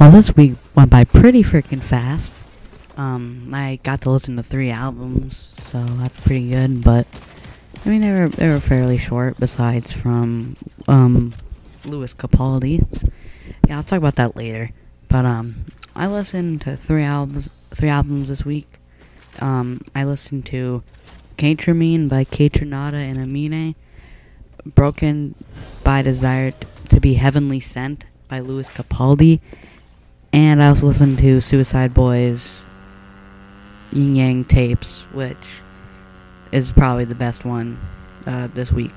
Well, this week went by pretty freaking fast. I got to listen to 3 albums, so that's pretty good. But I mean, they were fairly short. Besides from Lewis Capaldi. Yeah, I'll talk about that later. But I listened to 3 albums this week. I listened to K-Tremine by Kaytranada and Amine, Broken by Desire to be Heavenly Sent by Lewis Capaldi, and I also listened to Suicide Boys' Yin Yang Tapes, which is probably the best one this week.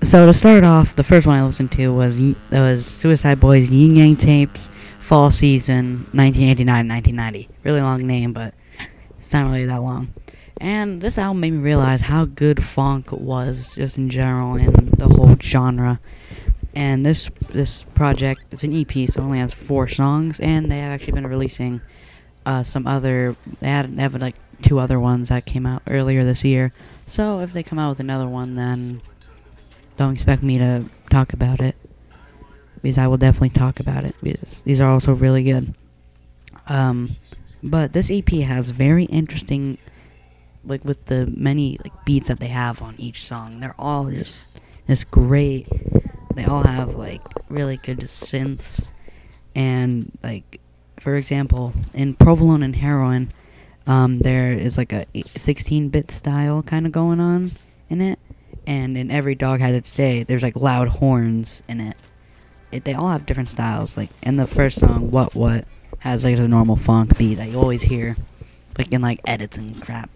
So to start off, the first one I listened to was Suicide Boys' Yin Yang Tapes, Fall Season, 1989-1990. Really long name, but it's not really that long. And this album made me realize how good funk was just in general in the whole genre. And this project, it's an EP, so it only has 4 songs, and they have actually been releasing some other. They have like 2 other ones that came out earlier this year. So if they come out with another one, then don't expect me to talk about it, because I will definitely talk about it, because these are also really good. But this EP has very interesting, like, with the many like beats that they have on each song. They're all just great. They all have like really good synths, and like, for example, in Provolone and Heroin, there is like a 16-bit style kind of going on in it, and in Every Dog Has Its Day, there's like loud horns in it. They all have different styles. Like in the first song, What has like a normal funk beat that you always hear, like in like edits and crap.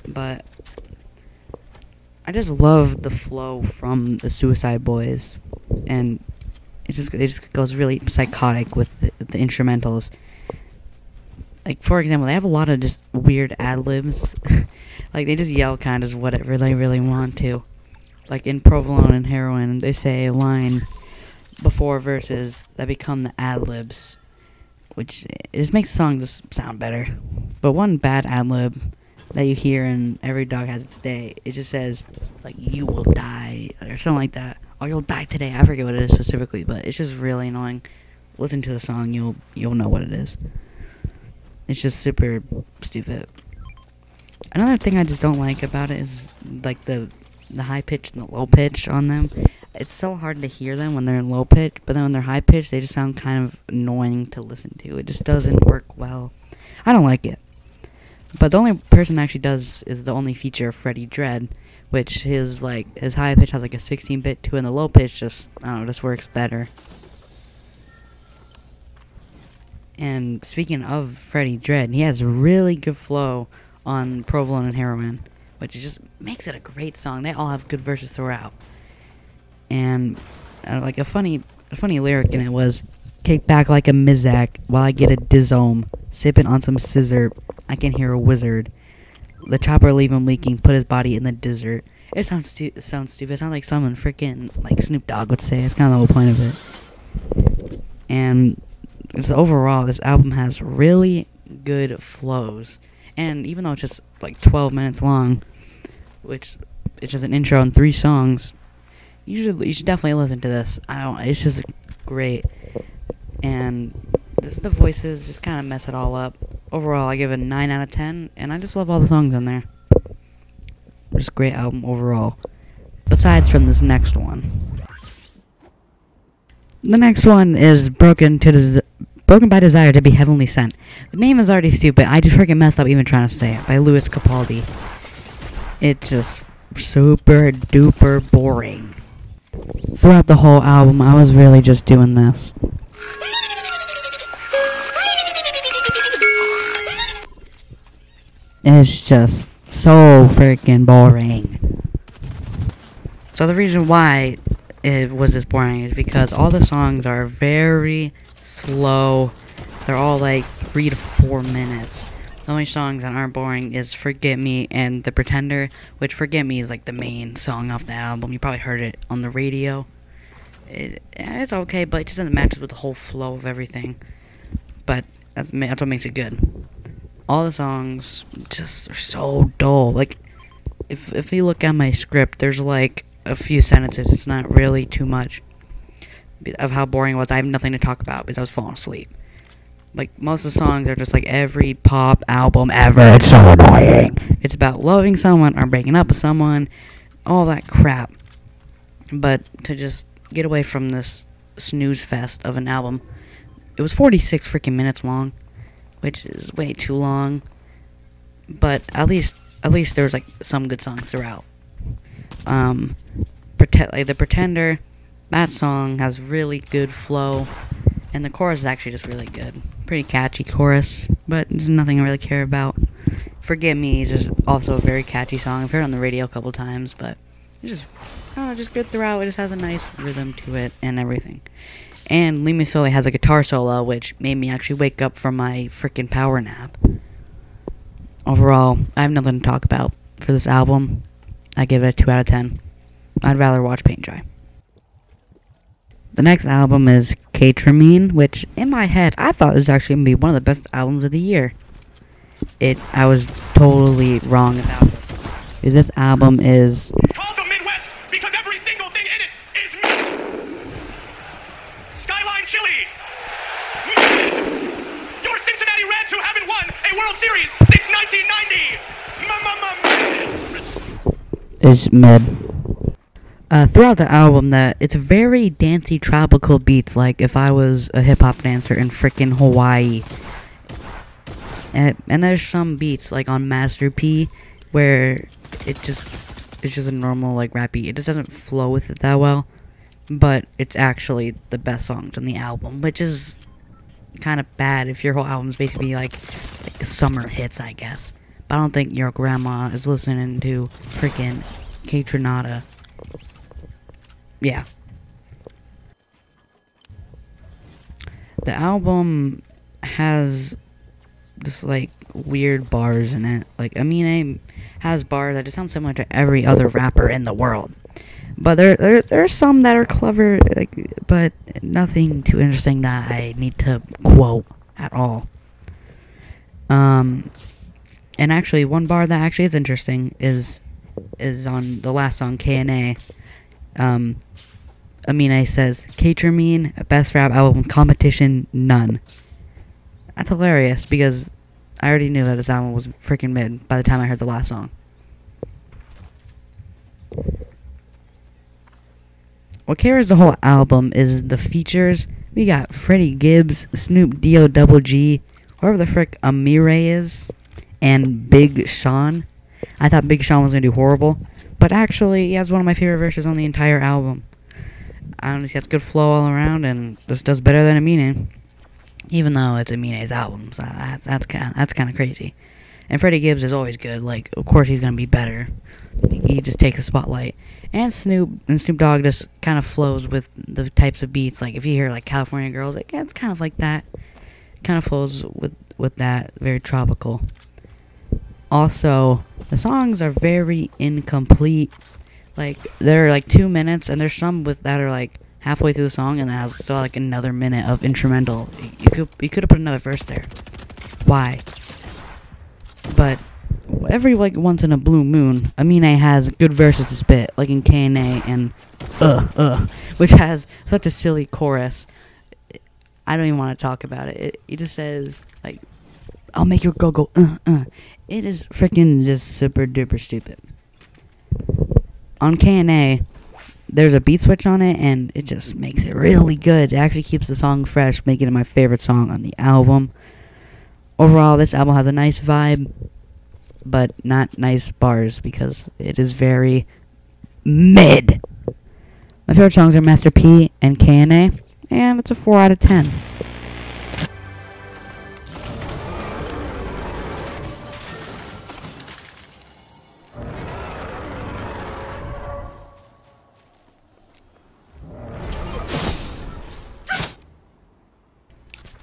But I just love the flow from the Suicide Boys, and it just goes really psychotic with the instrumentals. Like, for example, they have a lot of just weird ad-libs. Like, they just yell kind of whatever they really want to. Like, in Provolone and Heroin, they say a line before verses that become the ad-libs, which it just makes the song just sound better. But one bad ad-lib that you hear in Every Dog Has Its Day, it just says, like, you will die, or something like that. Or you'll die today. I forget what it is specifically, but it's just really annoying. Listen to the song, you'll know what it is. It's just super stupid. Another thing I just don't like about it is like the high pitch and the low pitch on them. It's so hard to hear them when they're in low pitch, but then when they're high pitch, they just sound kind of annoying to listen to. It just doesn't work well. I don't like it. But the only person that actually does is the only feature of Freddie Dredd, which his high pitch has like a 16-bit too, and the low pitch just, I don't know, just works better. And speaking of Freddie Dredd, he has really good flow on Provolone and Heroin, which just makes it a great song. They all have good verses throughout. And like a funny lyric in it was, "Kick back like a Mizak while I get a Dizome, sipping on some scissor. I can hear a wizard. The chopper leave him leaking, put his body in the desert." It sounds stupid. It sounds like someone freaking like Snoop Dogg would say. It's kind of the whole point of it. And so overall, this album has really good flows. And even though it's just like 12 minutes long, which it's just an intro and 3 songs, you should definitely listen to this. It's just great. And the voices just kind of mess it all up. Overall, I give it a 9 out of 10, and I just love all the songs on there. Just a great album overall. Besides from this next one. The next one is Broken by Desire to be Heavenly Sent. The name is already stupid. I just freaking messed up even trying to say it. By Lewis Capaldi. It's just super duper boring. Throughout the whole album, I was really just doing this. It's just so freaking boring. So the reason why it was this boring is because all the songs are very slow. They're all like 3 to 4 minutes. The only songs that aren't boring is Forget Me and The Pretender, which Forget Me is like the main song off the album. You probably heard it on the radio. It's okay, but it just doesn't match with the whole flow of everything. But that's what makes it good. All the songs just are so dull. Like, if you look at my script, there's like a few sentences. It's not really too much of how boring it was. I have nothing to talk about because I was falling asleep. Like, most of the songs are just like every pop album ever. It's so annoying. It's about loving someone or breaking up with someone, all that crap. But to just get away from this snooze fest of an album, it was 46 freaking minutes long, which is way too long. But at least there was like some good songs throughout. The Pretender, that song has really good flow, and the chorus is actually just really good. Pretty catchy chorus, but there's nothing I really care about. Forget Me is just also a very catchy song. I've heard it on the radio a couple times, but it's just, I don't know, just good throughout. It just has a nice rhythm to it and everything. And Leave Me Solely has a guitar solo, which made me actually wake up from my freaking power nap. Overall, I have nothing to talk about for this album. I give it a 2 out of 10. I'd rather watch paint dry. The next album is K-Tremene, which, in my head, I thought was actually going to be one of the best albums of the year. I was totally wrong about it. Because this album is... Call the Midwest because every single thing in it is mid. Skyline Chili. Mid. Your Cincinnati Reds who haven't won a World Series since 1990. Is mid. Throughout the album, it's very dancey, tropical beats, like if I was a hip-hop dancer in frickin' Hawaii. And there's some beats, like on Master P, where it's just a normal, like, rap beat. It just doesn't flow with it that well, but it's actually the best songs on the album, which is kind of bad if your whole album's basically, like summer hits, I guess. But I don't think your grandma is listening to frickin' Kaytranada. Yeah. The album has just like weird bars in it. Like Amine has bars that just sound similar to every other rapper in the world. But there are some that are clever, like, but nothing too interesting that I need to quote at all. And actually, one bar that actually is interesting is on the last song, K&A. Amine says, K-Tremene, best rap album competition, none. That's hilarious, because I already knew that this album was freaking mid by the time I heard the last song. What carries the whole album is the features. We got Freddie Gibbs, Snoop D-O Double G, whoever the frick Amire is, and Big Sean. I thought Big Sean was going to do horrible, but actually he has one of my favorite verses on the entire album. I honestly, that's good flow all around, and just does better than Amine. Even though it's Amine's album, so that's kind of crazy. And Freddie Gibbs is always good. Like, of course he's gonna be better. He just takes the spotlight. And Snoop Dogg just kind of flows with the types of beats. Like if you hear like California Girls, it's kind of like that. Kind of flows with that, very tropical. Also, the songs are very incomplete. Like they're like 2 minutes, and there's some that are like halfway through the song, and that has still like another minute of instrumental. You could have put another verse there. Why? But every like once in a blue moon, Amine has good verses to spit, like in K&A and which has such a silly chorus. I don't even want to talk about it. It just says like, "I'll make your girl go It is freaking just super duper stupid. On K&A, there's a beat switch on it, and it just makes it really good. It actually keeps the song fresh, making it my favorite song on the album. Overall, this album has a nice vibe, but not nice bars, because it is very mid. My favorite songs are Master P and K&A, and it's a 4 out of 10.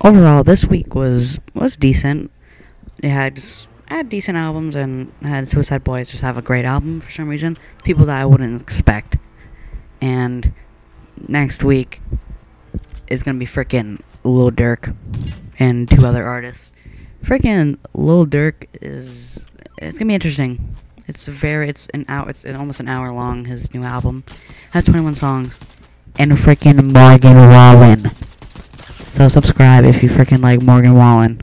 Overall, this week was decent. It had decent albums, and had Suicide Boys just have a great album for some reason. People that I wouldn't expect. And next week is gonna be frickin' Lil Durk and 2 other artists. Frickin' Lil Durk it's gonna be interesting. It's almost an hour long. His new album has 21 songs, and freaking Morgan Wallen. So subscribe if you freaking like Morgan Wallen.